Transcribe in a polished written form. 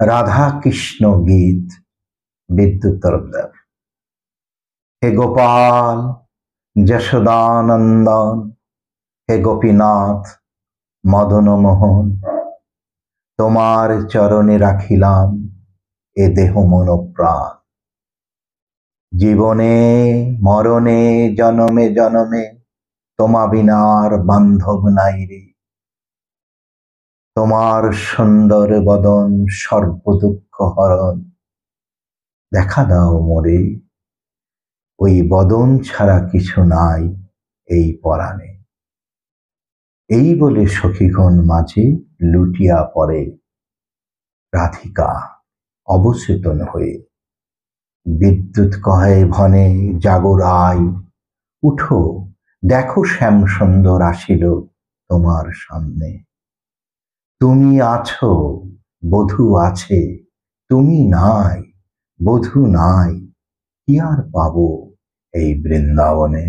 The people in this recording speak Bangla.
রাধা কৃষ্ণ গীত বিদ্যুৎ তরফদার। হে গোপাল যশোদানন্দন, হে গোপীনাথ মদন মোহন, তোমার চরণে রাখিলাম এ দেহ মন প্রাণ। জীবনে মরণে জনমে জনমে তোমা বিনার বান্ধব নাই রে। তোমার সুন্দর বদন সর্ব দুঃখ হরণ, দেখা দাও মোরে, ওই বদন ছাড়া কিছু নাই এই পরাণে। এই বলে সখীগণ মাঝে লুটিয়া পড়ে রাধিকা অবচেতন হয়ে। বিদ্যুৎ কহে ভনে জাগো রাই, উঠো দেখো শ্যাম সুন্দর আসিল তোমার সামনে। তুমি আছো বধূ আছে, তুমি নাই বধূ নাই, কি আর পাবো এই বৃন্দাবনে।